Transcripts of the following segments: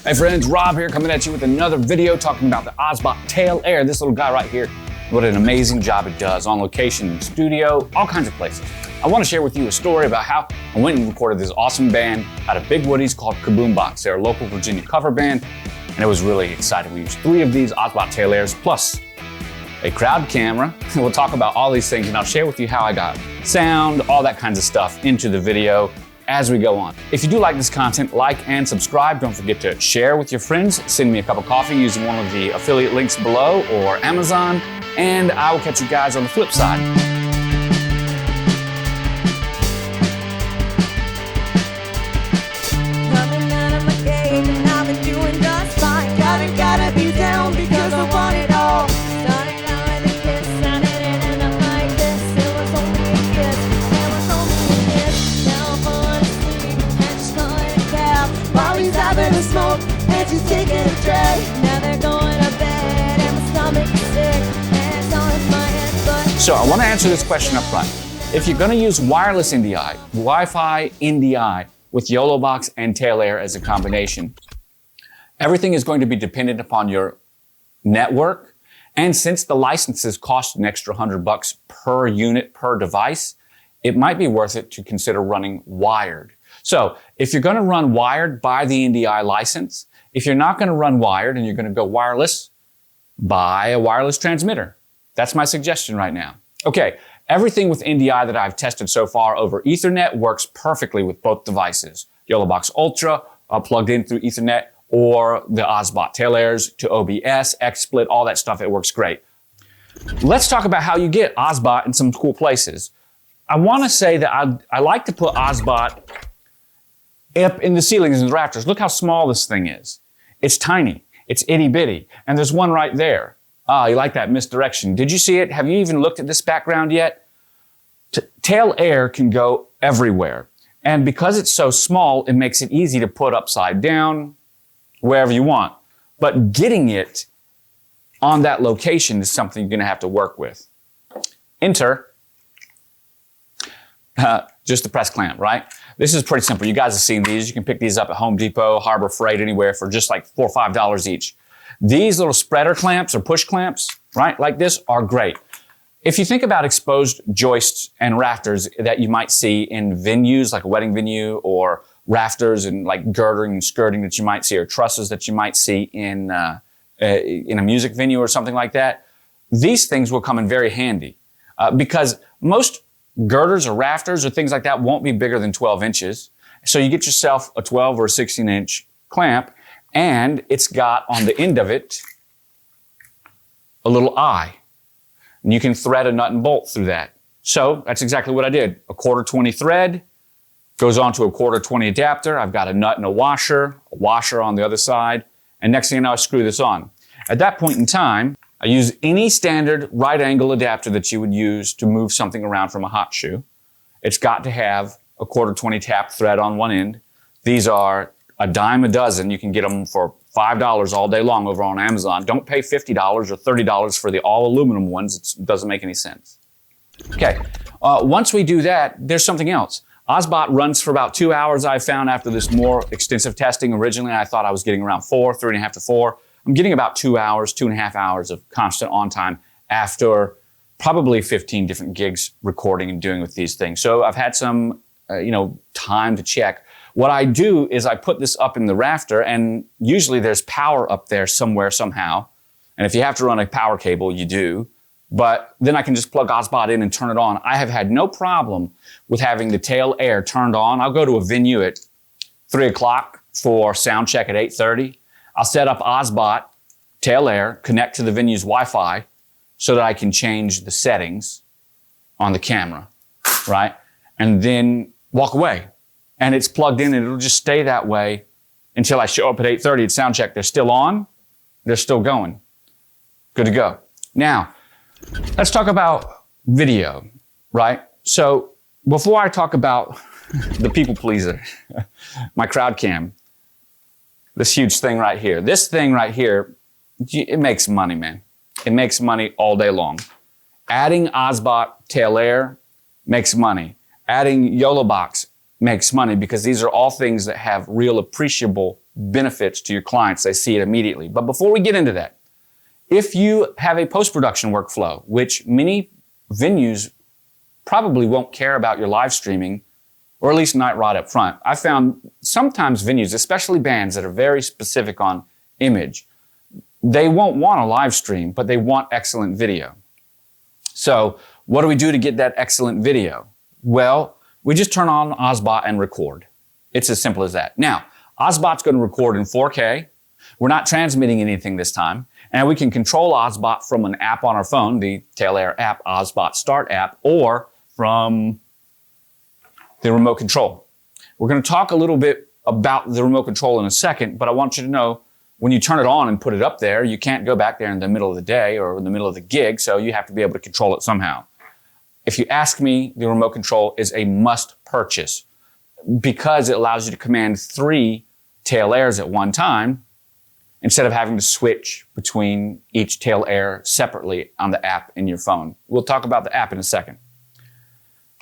Hey friends, Rob here coming at you with another video talking about the ObsBot Tail Air. This little guy right here, what an amazing job it does on location, in studio, all kinds of places. I want to share with you a story about how I went and recorded this awesome band out of Big Woody's called Kaboombox. They're a local Virginia cover band, and it was really exciting. We used 3 of these ObsBot Tail Airs plus a crowd camera. We'll talk about all these things and I'll share with you how I got sound, all that kinds of stuff into the video as we go on. If you do like this content, like and subscribe. Don't forget to share with your friends. Send me a cup of coffee using one of the affiliate links below or Amazon, and I will catch you guys on the flip side. Coming out of my cage and I've been doing just fine. Gotta be down because I want it all. Starting out with a kiss, and it ended up like this. It was only a kiss, it was only a kiss. Now I'm falling asleep and she's calling a cab while he's having a smoke and she's taking a drag. Now they're going to bed and my stomach is sick and it's all in my head, but So I want to answer this question up front. If you're going to use wireless NDI, Wi-Fi NDI with YOLObox and Tail Air as a combination, everything is going to be dependent upon your network. And since the licenses cost an extra $100 per unit per device, it might be worth it to consider running wired. So if you're going to run wired, buy the NDI license. If you're not going to run wired and you're going to go wireless, buy a wireless transmitter. That's my suggestion right now. Okay, everything with NDI that I've tested so far over Ethernet works perfectly with both devices. YOLObox Ultra, plugged in through Ethernet, or the ObsBot Tail Airs to OBS, XSplit, all that stuff, it works great. Let's talk about how you get ObsBot in some cool places. I want to say that I like to put ObsBot up in the ceilings and the rafters. Look how small this thing is. It's tiny, it's itty bitty, and there's one right there. Ah, you like that misdirection. Did you see it? Have you even looked at this background yet? Tail Air can go everywhere. And because it's so small, it makes it easy to put upside down, wherever you want. But getting it on that location is something you're gonna have to work with. Enter, just the press clamp, right? This is pretty simple. You guys have seen these. You can pick these up at Home Depot, Harbor Freight, anywhere for just like $4 or $5 each. These little spreader clamps or push clamps, right, like this, are great. If you think about exposed joists and rafters that you might see in venues, like a wedding venue, or rafters and like girdering and skirting that you might see, or trusses that you might see in a music venue or something like that, these things will come in very handy because most girders or rafters or things like that won't be bigger than 12 inches. So you get yourself a 12 or a 16-inch clamp, and it's got on the end of it a little eye. And you can thread a nut and bolt through that. So that's exactly what I did. A 1/4 thread goes onto a 1/4 adapter. I've got a nut and a washer on the other side. And next thing you know, I screw this on. At that point in time, I use any standard right angle adapter that you would use to move something around from a hot shoe. It's got to have a 1/4 tap thread on one end. These are a dime a dozen. You can get them for $5 all day long over on Amazon. Don't pay $50 or $30 for the all aluminum ones. It doesn't make any sense. Okay, once we do that, there's something else. ObsBot runs for about 2 hours, I found, after this more extensive testing. Originally, I thought I was getting around 3.5 to 4. I'm getting about 2 hours, 2.5 hours of constant on time after probably 15 different gigs recording and doing with these things. So I've had some, time to check. What I do is I put this up in the rafter, and usually there's power up there somewhere, somehow. And if you have to run a power cable, you do. But then I can just plug ObsBot in and turn it on. I have had no problem with having the Tail Air turned on. I'll go to a venue at 3 o'clock for sound check at 8:30. I'll set up ObsBot Tail Air, connect to the venue's Wi-Fi so that I can change the settings on the camera, right? And then walk away. And it's plugged in and it'll just stay that way until I show up at 8:30 at sound check. They're still on, they're still going. Good to go. Now, let's talk about video, right? So before I talk about the people pleaser, my crowd cam, this huge thing right here. This thing right here, it makes money, man. It makes money all day long. Adding ObsBot Tail Air makes money. Adding YOLObox makes money because these are all things that have real appreciable benefits to your clients. They see it immediately. But before we get into that, if you have a post-production workflow, which many venues probably won't care about your live streaming, or at least not right up front. I found sometimes venues, especially bands that are very specific on image, they won't want a live stream, but they want excellent video. So what do we do to get that excellent video? Well, we just turn on ObsBot and record. It's as simple as that. Now, ObsBot's going to record in 4K. We're not transmitting anything this time. And we can control ObsBot from an app on our phone, the Tail Air app, ObsBot Start App, or from the remote control. We're going to talk a little bit about the remote control in a second, but I want you to know when you turn it on and put it up there, you can't go back there in the middle of the day or in the middle of the gig, so you have to be able to control it somehow. If you ask me, the remote control is a must purchase because it allows you to command 3 tail airs at one time instead of having to switch between each tail air separately on the app in your phone. We'll talk about the app in a second.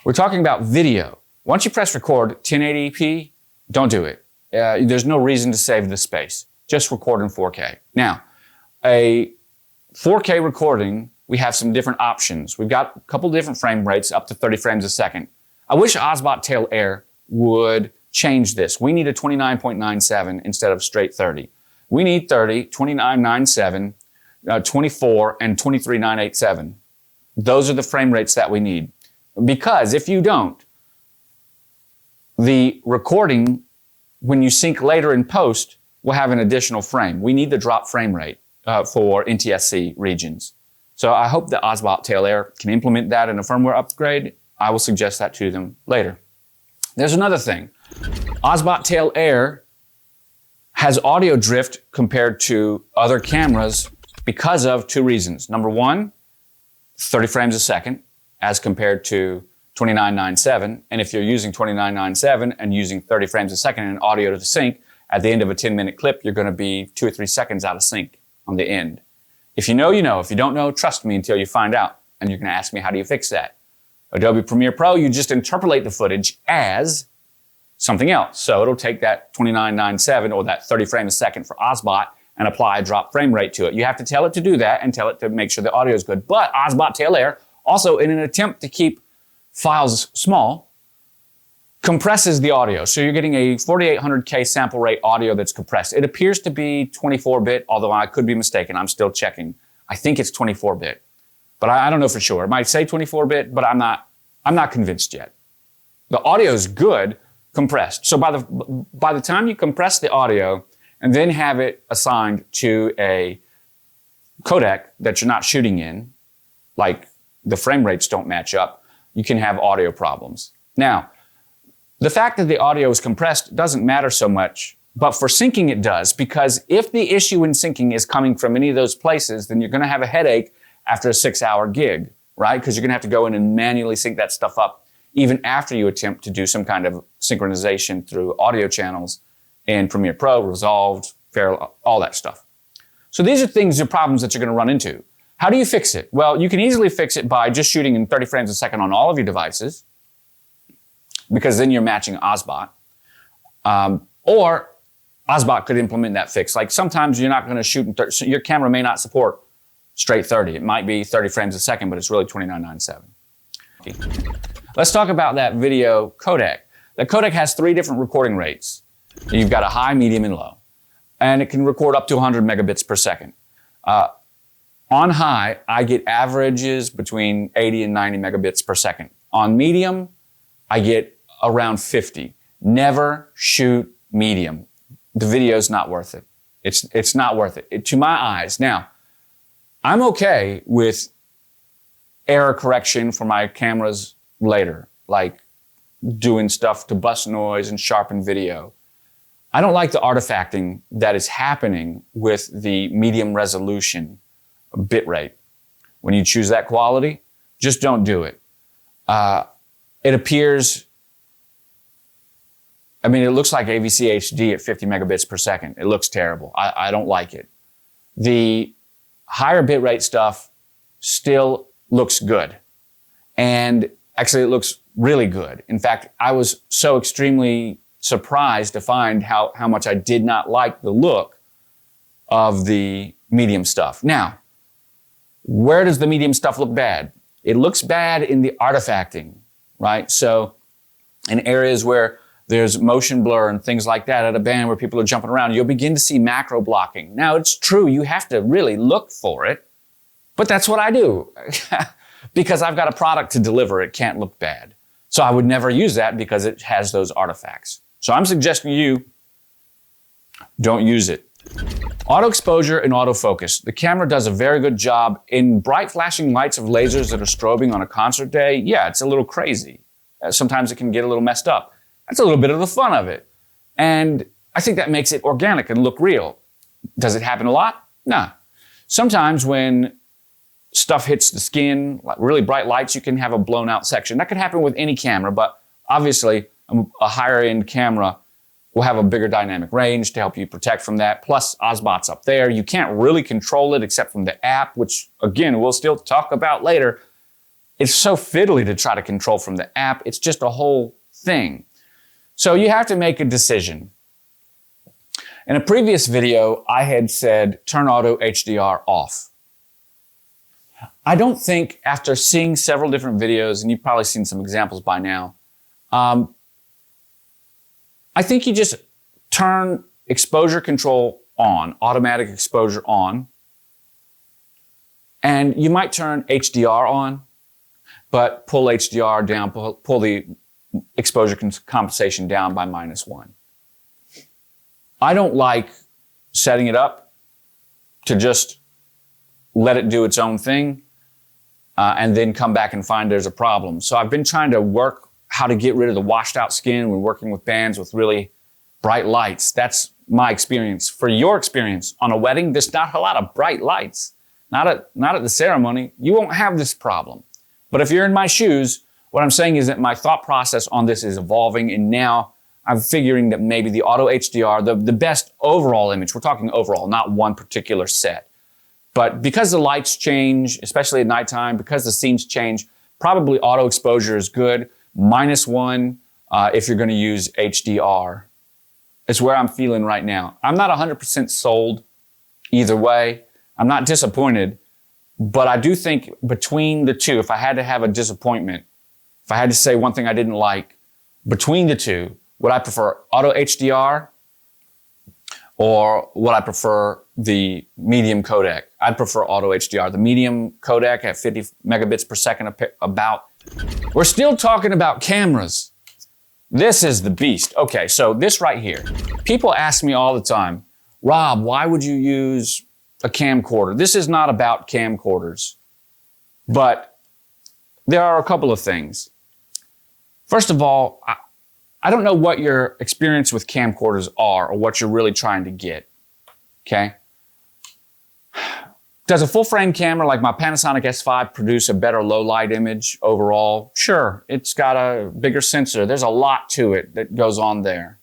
We're talking about video. Once you press record 1080p, don't do it. There's no reason to save the space. Just record in 4K. Now, a 4K recording, we have some different options. We've got a couple different frame rates up to 30 frames a second. I wish ObsBot Tail Air would change this. We need a 29.97 instead of straight 30. We need 30, 29.97, 24, and 23.987. Those are the frame rates that we need. Because if you don't, the recording, when you sync later in post, will have an additional frame. We need the drop frame rate for NTSC regions. So I hope that ObsBot Tail Air can implement that in a firmware upgrade. I will suggest that to them later. There's another thing. ObsBot Tail Air has audio drift compared to other cameras because of 2 reasons. Number 1, 30 frames a second as compared to 29.97. And if you're using 29.97 and using 30 frames a second in audio to sync, at the end of a 10-minute clip, you're going to be 2 or 3 seconds out of sync on the end. If you know, you know. If you don't know, trust me until you find out. And you're going to ask me, how do you fix that? Adobe Premiere Pro, you just interpolate the footage as something else. So it'll take that 29.97 or that 30 frames a second for ObsBot and apply a drop frame rate to it. You have to tell it to do that and tell it to make sure the audio is good. But ObsBot Tail Air, also in an attempt to keep files small, compresses the audio. So you're getting a 4800K sample rate audio that's compressed. It appears to be 24-bit, although I could be mistaken. I'm still checking. I think it's 24-bit, but I don't know for sure. It might say 24-bit, but I'm not convinced yet. The audio is good compressed. So by the time you compress the audio and then have it assigned to a codec that you're not shooting in, like the frame rates don't match up, you can have audio problems. Now, the fact that the audio is compressed doesn't matter so much, but for syncing it does, because if the issue in syncing is coming from any of those places, then you're going to have a headache after a 6-hour gig, right? Because you're going to have to go in and manually sync that stuff up even after you attempt to do some kind of synchronization through audio channels in Premiere Pro, Resolved, all that stuff. So these are things or problems that you're going to run into. How do you fix it? Well, you can easily fix it by just shooting in 30 frames a second on all of your devices, because then you're matching ObsBot. Or ObsBot could implement that fix. Like sometimes you're not going to shoot in 30, so your camera may not support straight 30. It might be 30 frames a second, but it's really 29.97. Let's talk about that video codec. The codec has 3 different recording rates. You've got a high, medium, and low. And it can record up to 100 megabits per second. On high, I get averages between 80 and 90 megabits per second. On medium, I get around 50. Never shoot medium. The video's not worth it. It's not worth it to my eyes. Now, I'm okay with error correction for my cameras later, like doing stuff to bust noise and sharpen video. I don't like the artifacting that is happening with the medium resolution bitrate. When you choose that quality, just don't do it. It appears, it looks like AVC HD at 50 megabits per second. It looks terrible. I don't like it. The higher bitrate stuff still looks good. And actually it looks really good. In fact, I was so extremely surprised to find how much I did not like the look of the medium stuff. Now, where does the medium stuff look bad? It looks bad in the artifacting, right? So in areas where there's motion blur and things like that at a band where people are jumping around, you'll begin to see macro blocking. Now, it's true, you have to really look for it, but that's what I do. Because I've got a product to deliver, it can't look bad. So I would never use that because it has those artifacts. So I'm suggesting you don't use it. Auto exposure and autofocus. The camera does a very good job in bright flashing lights of lasers that are strobing on a concert day. Yeah, it's a little crazy. Sometimes it can get a little messed up. That's a little bit of the fun of it. And I think that makes it organic and look real. Does it happen a lot? No. Sometimes when stuff hits the skin, like really bright lights, you can have a blown out section. That could happen with any camera, but obviously a higher end camera will have a bigger dynamic range to help you protect from that. Plus ObsBot's up there. You can't really control it except from the app, which again, we'll still talk about later. It's so fiddly to try to control from the app. It's just a whole thing. So you have to make a decision. In a previous video, I had said, turn auto HDR off. I don't think after seeing several different videos, and you've probably seen some examples by now, I think you just turn exposure control on, automatic exposure on, and you might turn HDR on, but pull HDR down, pull the exposure compensation down by -1. I don't like setting it up to just let it do its own thing and then come back and find there's a problem. So I've been trying to work how to get rid of the washed out skin when working with bands with really bright lights. That's my experience. For your experience, on a wedding, there's not a lot of bright lights. Not at the ceremony. You won't have this problem. But if you're in my shoes, what I'm saying is that my thought process on this is evolving, and now I'm figuring that maybe the auto HDR, the best overall image, we're talking overall, not one particular set. But because the lights change, especially at nighttime, because the scenes change, probably auto exposure is good. -1 if you're going to use HDR. It's where I'm feeling right now. I'm not 100% sold either way. I'm not disappointed, but I do think between the two, if I had to have a disappointment, if I had to say one thing I didn't like, between the two, would I prefer auto HDR or would I prefer the medium codec? I'd prefer auto HDR. The medium codec at 50 megabits per second about. We're still talking about cameras. This is the beast. Okay, so this right here. People ask me all the time, Rob, why would you use a camcorder? This is not about camcorders, but there are a couple of things. First of all, I don't know what your experience with camcorders are or what you're really trying to get, okay? Does a full frame camera like my Panasonic S5 produce a better low light image overall? Sure, it's got a bigger sensor. There's a lot to it that goes on there.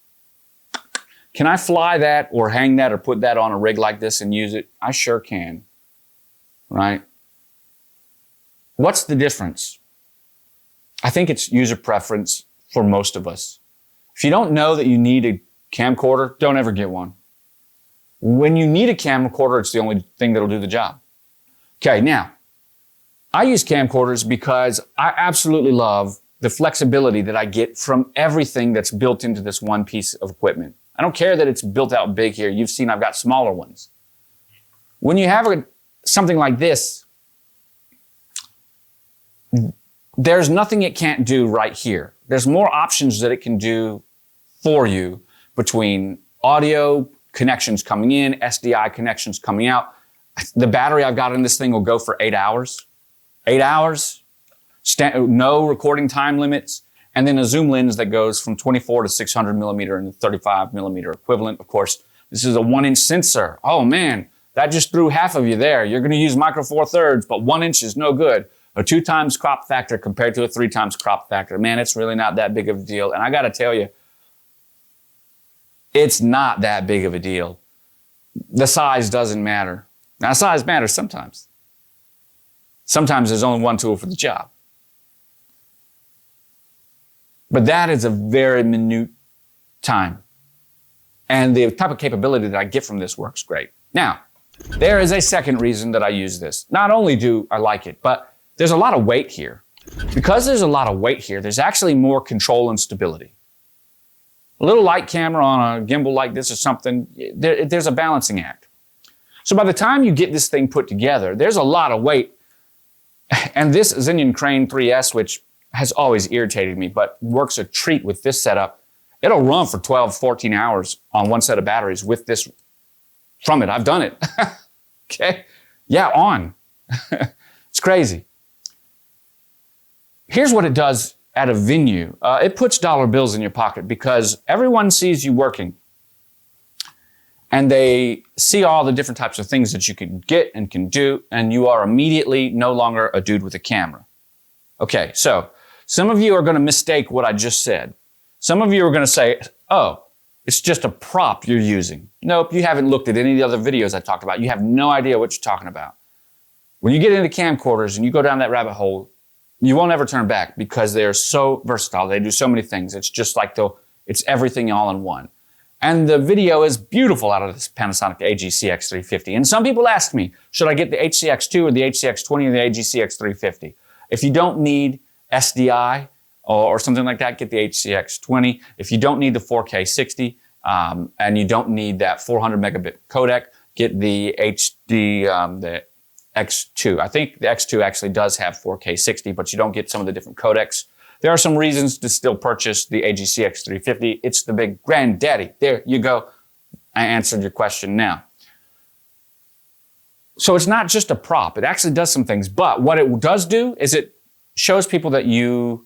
Can I fly that or hang that or put that on a rig like this and use it? I sure can, right? What's the difference? I think it's user preference for most of us. If you don't know that you need a camcorder, don't ever get one. When you need a camcorder, it's the only thing that'll do the job. Okay, now, I use camcorders because I absolutely love the flexibility that I get from everything that's built into this one piece of equipment. I don't care that it's built out big here. You've seen I've got smaller ones. When you have something like this, there's nothing it can't do right here. There's more options that it can do for you between audio, connections coming in, SDI connections coming out. The battery I've got in this thing will go for 8 hours. 8 hours, no recording time limits, and then a zoom lens that goes from 24 to 600 millimeter and 35 millimeter equivalent. Of course, this is a 1-inch sensor. Oh man, that just threw half of you there. You're gonna use micro 4/3, but 1 inch is no good. A 2 times crop factor compared to a 3 times crop factor. Man, it's really not that big of a deal. And I gotta tell you, it's not that big of a deal. The size doesn't matter. Now, size matters sometimes. Sometimes there's only one tool for the job. But that is a very minute time. And the type of capability that I get from this works great. Now, there is a second reason that I use this. Not only do I like it, but there's a lot of weight here. Because there's a lot of weight here, there's actually more control and stability. A little light camera on a gimbal like this or something, there's a balancing act. So by the time you get this thing put together, there's a lot of weight. And this Xinion Crane 3S, which has always irritated me, but works a treat with this setup, it'll run for 12, 14 hours on one set of batteries with this from it. I've done it. Okay? Yeah, on. It's crazy. Here's what it does at a venue. It puts dollar bills in your pocket because everyone sees you working. And they see all the different types of things that you can get and can do, and you are immediately no longer a dude with a camera. Okay, so some of you are going to mistake what I just said. Some of you are going to say, oh, it's just a prop you're using. Nope, you haven't looked at any of the other videos I talked about. You have no idea what you're talking about. When you get into camcorders and you go down that rabbit hole, you won't ever turn back because they're so versatile. They do so many things. It's just like it's everything all in one. And the video is beautiful out of this Panasonic AGCX350. And some people ask me, should I get the HCX2 or the HCX20 or the AGCX350? If you don't need SDI or something like that, get the HCX20. If you don't need the 4K 60 and you don't need that 400 megabit codec, get the the X2. I think the X2 actually does have 4K 60, but you don't get some of the different codecs. There are some reasons to still purchase the AGCX350. It's the big granddaddy. There you go. I answered your question now. So it's not just a prop. It actually does some things. But what it does do is it shows people that you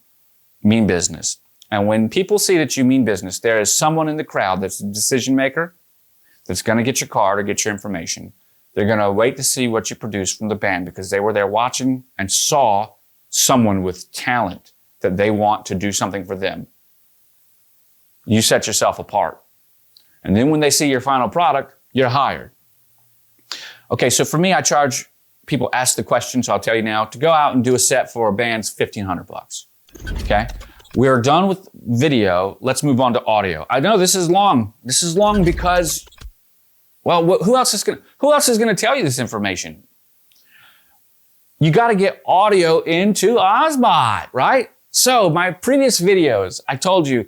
mean business. And when people see that you mean business, there is someone in the crowd that's a decision maker that's going to get your card or get your information. They're going to wait to see what you produce from the band because they were there watching and saw someone with talent that they want to do something for them. You set yourself apart. And then when they see your final product, you're hired. Okay, so for me, I charge people ask the question, so I'll tell you now, to go out and do a set for a band's $1,500. Okay? We're done with video. Let's move on to audio. I know this is long. This is long because, well, who else is going to tell you this information? You got to get audio into ObsBot, right? So my previous videos, I told you,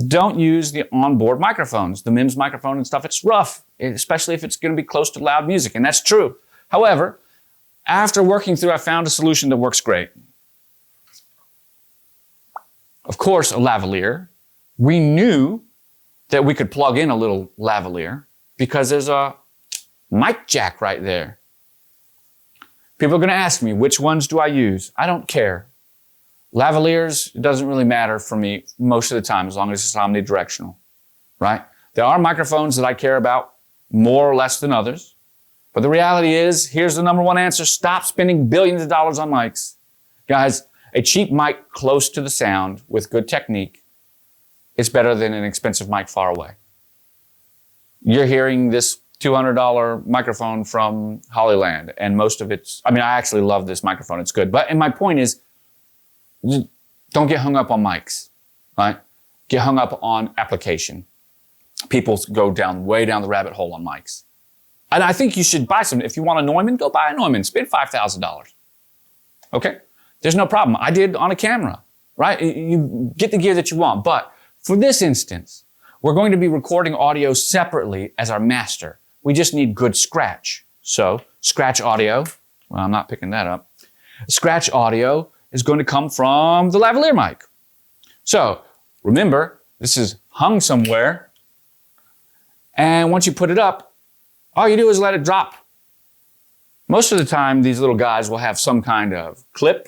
don't use the onboard microphones, the MIMS microphone and stuff. It's rough, especially if it's going to be close to loud music, and that's true. However, after working through, I found a solution that works great. Of course, a lavalier. We knew that we could plug in a little lavalier because there's a mic jack right there. People are going to ask me, which ones do I use? I don't care. Lavaliers, it doesn't really matter for me most of the time as long as it's omnidirectional, right? There are microphones that I care about more or less than others. But the reality is, here's the number one answer. Stop spending billions of dollars on mics. Guys, a cheap mic close to the sound with good technique is better than an expensive mic far away. You're hearing this $200 microphone from Hollyland, and most of it's, I actually love this microphone. It's good. And my point is, don't get hung up on mics, right? Get hung up on application. People go way down the rabbit hole on mics. And I think you should buy some. If you want a Neumann, go buy a Neumann. Spend $5,000. Okay? There's no problem. I did on a camera, right? You get the gear that you want. But for this instance, we're going to be recording audio separately as our master. We just need good scratch. So, scratch audio. Well, I'm not picking that up. Scratch audio is going to come from the lavalier mic. So, remember, this is hung somewhere. And once you put it up, all you do is let it drop. Most of the time, these little guys will have some kind of clip,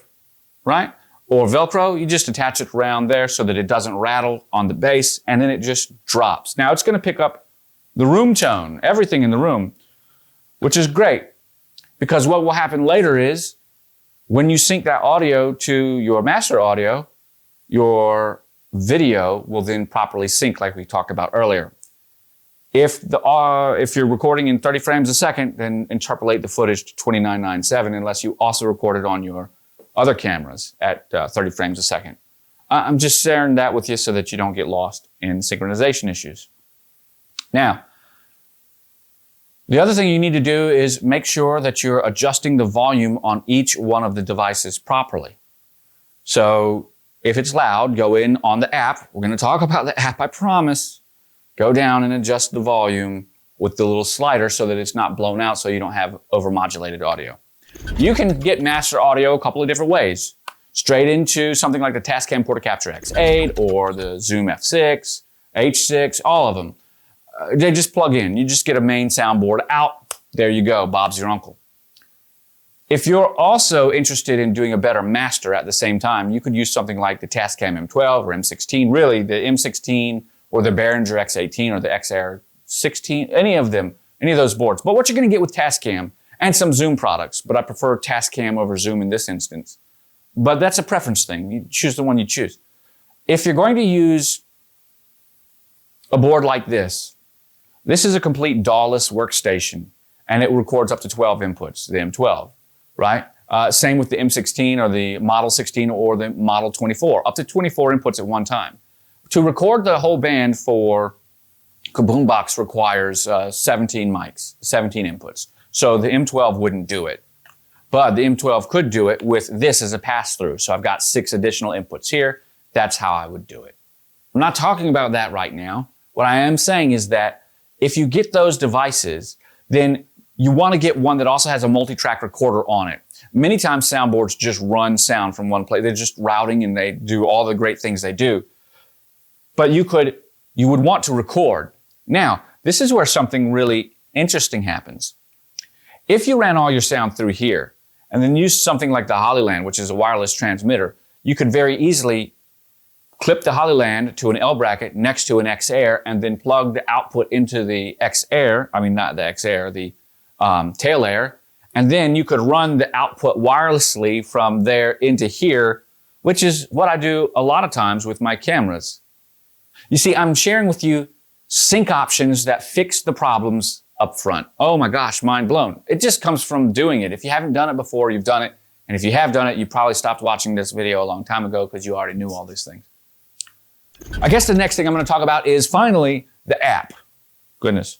right? Or Velcro. You just attach it around there so that it doesn't rattle on the bass, and then it just drops. Now, it's going to pick up the room tone, everything in the room, which is great. Because what will happen later is, when you sync that audio to your master audio, your video will then properly sync like we talked about earlier. If you're recording in 30 frames a second, then interpolate the footage to 29.97 unless you also record it on your other cameras at 30 frames a second. I'm just sharing that with you so that you don't get lost in synchronization issues. Now, the other thing you need to do is make sure that you're adjusting the volume on each one of the devices properly. So if it's loud, go in on the app. We're going to talk about the app, I promise. Go down and adjust the volume with the little slider so that it's not blown out so you don't have overmodulated audio. You can get master audio a couple of different ways. Straight into something like the Tascam Camcorder Capture X8 or the Zoom F6, H6, all of them. They just plug in. You just get a main soundboard out. There you go. Bob's your uncle. If you're also interested in doing a better master at the same time, you could use something like the Tascam M12 or M16, really the M16 or the Behringer X18 or the XR16, any of them, any of those boards. But what you're going to get with Tascam and some Zoom products, but I prefer Tascam over Zoom in this instance. But that's a preference thing. You choose the one you choose. If you're going to use a board like this is a complete DAW-less workstation, and it records up to 12 inputs, the M12, right? Same with the M16 or the Model 16 or the Model 24, up to 24 inputs at one time. To record the whole band for Kaboombox requires 17 mics, 17 inputs. So the M12 wouldn't do it. But the M12 could do it with this as a pass-through. So I've got 6 additional inputs here. That's how I would do it. I'm not talking about that right now. What I am saying is that if you get those devices, then you want to get one that also has a multi-track recorder on it. Many times soundboards just run sound from one place. They're just routing and they do all the great things they do. But you would want to record. Now, this is where something really interesting happens. If you ran all your sound through here and then use something like the Hollyland, which is a wireless transmitter, you could very easily clip the Hollyland to an L bracket next to an X-Air and then plug the output into the X-Air, I mean not the X-Air, the Tail Air, and then you could run the output wirelessly from there into here, which is what I do a lot of times with my cameras. You see, I'm sharing with you sync options that fix the problems up front. Oh my gosh, mind blown. It just comes from doing it. If you haven't done it before, you've done it. And if you have done it, you probably stopped watching this video a long time ago because you already knew all these things. I guess the next thing I'm going to talk about is finally the app. Goodness.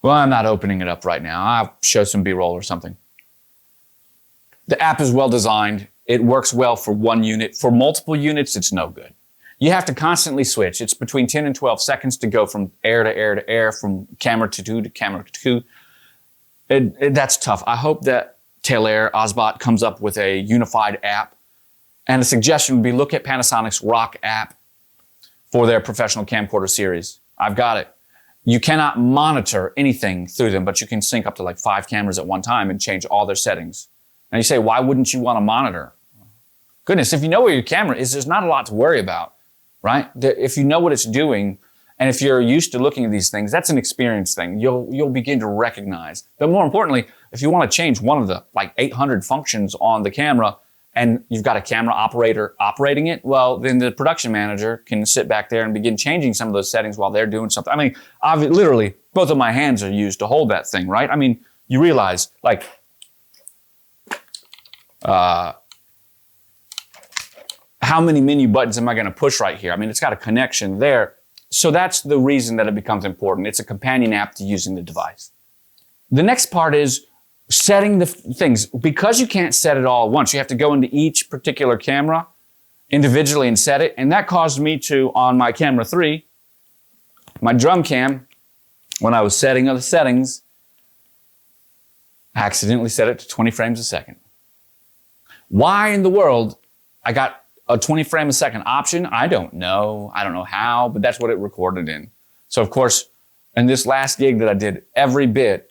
Well, I'm not opening it up right now. I'll show some B-roll or something. The app is well designed. It works well for one unit. For multiple units, it's no good. You have to constantly switch. It's between 10 and 12 seconds to go from air to air to air, from camera to two to camera to two. That's tough. I hope that Tail Air, ObsBot comes up with a unified app. And a suggestion would be look at Panasonic's Rock app for their professional camcorder series. I've got it. You cannot monitor anything through them, but you can sync up to like 5 cameras at one time and change all their settings. And you say, why wouldn't you want to monitor? Goodness, if you know where your camera is, there's not a lot to worry about, right? If you know what it's doing, and if you're used to looking at these things, that's an experience thing. You'll begin to recognize. But more importantly, if you want to change one of the like 800 functions on the camera, and you've got a camera operator operating it, well, then the production manager can sit back there and begin changing some of those settings while they're doing something. I mean, literally, both of my hands are used to hold that thing, right? I mean, you realize, like, how many menu buttons am I going to push right here? I mean, it's got a connection there. So that's the reason that it becomes important. It's a companion app to using the device. The next part is setting the things. Because you can't set it all at once, you have to go into each particular camera individually and set it. And that caused me to, on my camera 3, my drum cam, when I was setting the settings, I accidentally set it to 20 frames a second. Why in the world I got a 20 frame a second option? I don't know. I don't know how, but that's what it recorded in. So of course, in this last gig that I did, every bit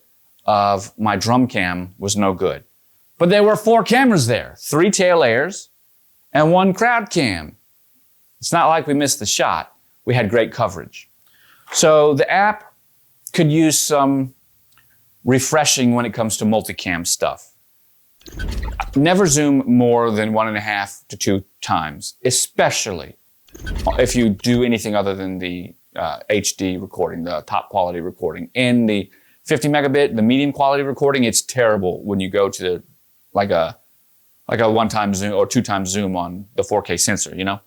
of my drum cam was no good. But there were 4 cameras there, 3 Tail Airs and 1 crowd cam. It's not like we missed the shot. We had great coverage. So the app could use some refreshing when it comes to multicam stuff. Never zoom more than 1.5 to 2 times, especially if you do anything other than the HD recording, the top quality recording. In the 50 megabit, the medium quality recording, it's terrible when you go to like a like a 1x zoom or 2x zoom on the 4K sensor, you know?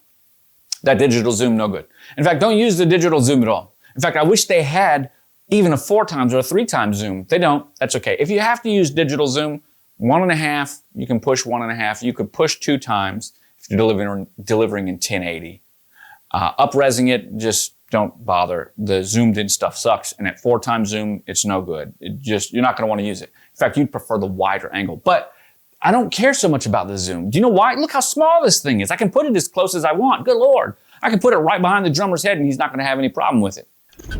That digital zoom, no good. In fact, don't use the digital zoom at all. In fact, I wish they had even a 4x or a 3x zoom. They don't, that's okay. If you have to use digital zoom, 1.5, you can push 1.5. You could push 2x if you're delivering in 1080. Up-resing it, just don't bother. The zoomed in stuff sucks, and at 4x zoom, it's no good. You're not gonna wanna use it. In fact, you'd prefer the wider angle. But I don't care so much about the zoom. Do you know why? Look how small this thing is. I can put it as close as I want. Good Lord. I can put it right behind the drummer's head and he's not gonna have any problem with it.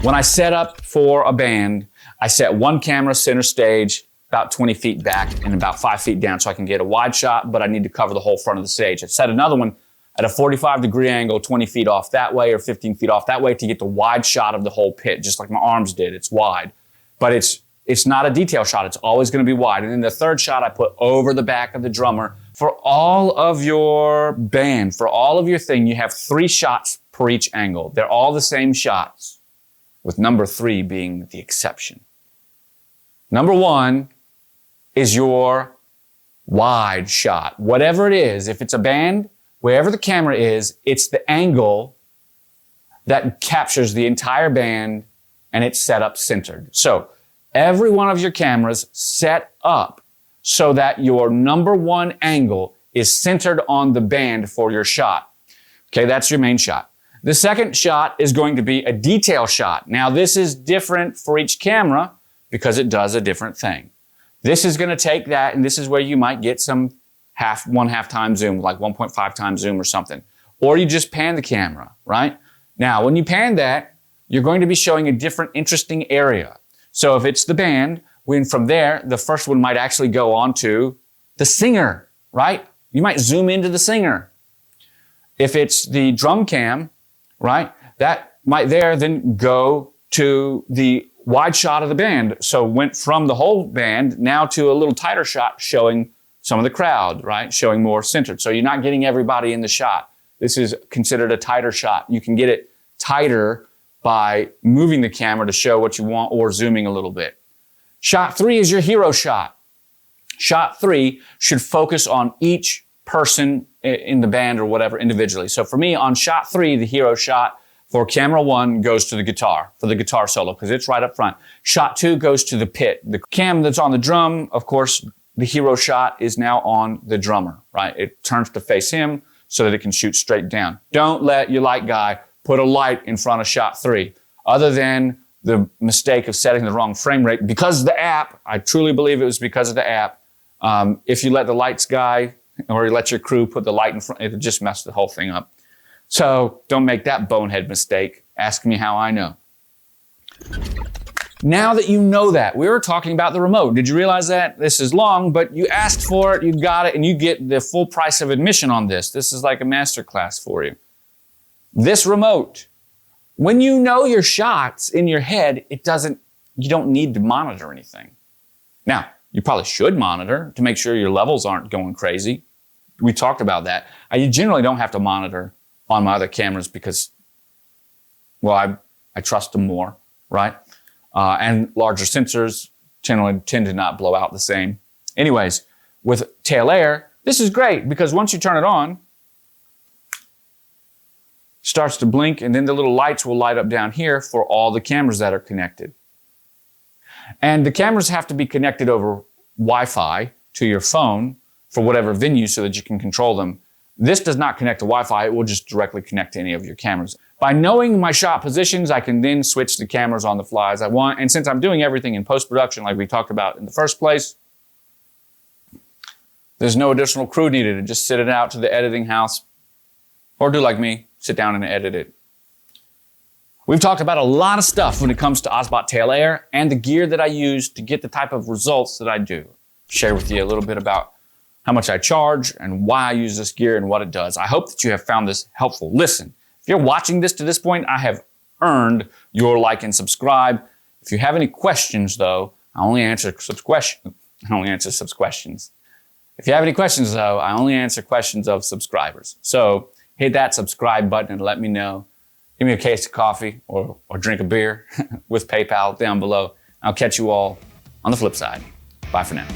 When I set up for a band, I set one camera center stage about 20 feet back and about 5 feet down so I can get a wide shot, but I need to cover the whole front of the stage. I set another one at a 45-degree angle, 20 feet off that way or 15 feet off that way to get the wide shot of the whole pit, just like my arms did. It's wide, but it's not a detail shot. It's always going to be wide. And then the third shot I put over the back of the drummer. For all of your band, for all of your thing, you have 3 shots per each angle. They're all the same shots, with number 3 being the exception. Number 1 is your wide shot. Whatever it is, if it's a band, wherever the camera is, it's the angle that captures the entire band and it's set up centered. So every one of your cameras set up so that your number 1 angle is centered on the band for your shot. Okay, that's your main shot. The second shot is going to be a detail shot. Now this is different for each camera because it does a different thing. This is going to take that, and this is where you might get some 1/2 time zoom, like 1.5 times zoom or something. Or you just pan the camera, right? Now, when you pan that, you're going to be showing a different interesting area. So if it's the band, when from there, the first one might actually go on to the singer, right? You might zoom into the singer. If it's the drum cam, right, that might there then go to the wide shot of the band. So went from the whole band now to a little tighter shot showing some of the crowd, right? Showing more centered. So you're not getting everybody in the shot. This is considered a tighter shot. You can get it tighter by moving the camera to show what you want or zooming a little bit. Shot 3 is your hero shot. Shot 3 should focus on each person in the band or whatever individually. So for me, on shot 3, the hero shot for camera 1 goes to the guitar, for the guitar solo, because it's right up front. Shot 2 goes to the pit. The cam that's on the drum, of course, the hero shot is now on the drummer, right? It turns to face him so that it can shoot straight down. Don't let your light guy put a light in front of shot 3, other than the mistake of setting the wrong frame rate because of the app. I truly believe it was because of the app. If you let the lights guy or you let your crew put the light in front, it just messed the whole thing up. So don't make that bonehead mistake. Ask me how I know. Now that you know that, we were talking about the remote. Did you realize that? This is long, but you asked for it, you got it, and you get the full price of admission on this. This is like a master class for you. This remote, when you know your shots in your head, you don't need to monitor anything. Now, you probably should monitor to make sure your levels aren't going crazy. We talked about that. I generally don't have to monitor on my other cameras because, well, I trust them more, right? And larger sensors tend to not blow out the same. Anyways, with Tail Air, this is great because once you turn it on, it starts to blink and then the little lights will light up down here for all the cameras that are connected. And the cameras have to be connected over Wi-Fi to your phone for whatever venue so that you can control them. This does not connect to Wi-Fi. It will just directly connect to any of your cameras. By knowing my shot positions, I can then switch the cameras on the fly as I want. And since I'm doing everything in post-production like we talked about in the first place, there's no additional crew needed to just sit it out to the editing house or do like me, sit down and edit it. We've talked about a lot of stuff when it comes to ObsBot Tail Air and the gear that I use to get the type of results that I do. Share with you a little bit about how much I charge and why I use this gear and what it does. I hope that you have found this helpful. Listen, if you're watching this to this point, I have earned your like and subscribe. If you have any questions though, I only answer such questions. If you have any questions though, I only answer questions of subscribers. So hit that subscribe button and let me know. Give me a case of coffee or drink a beer with PayPal down below. I'll catch you all on the flip side. Bye for now.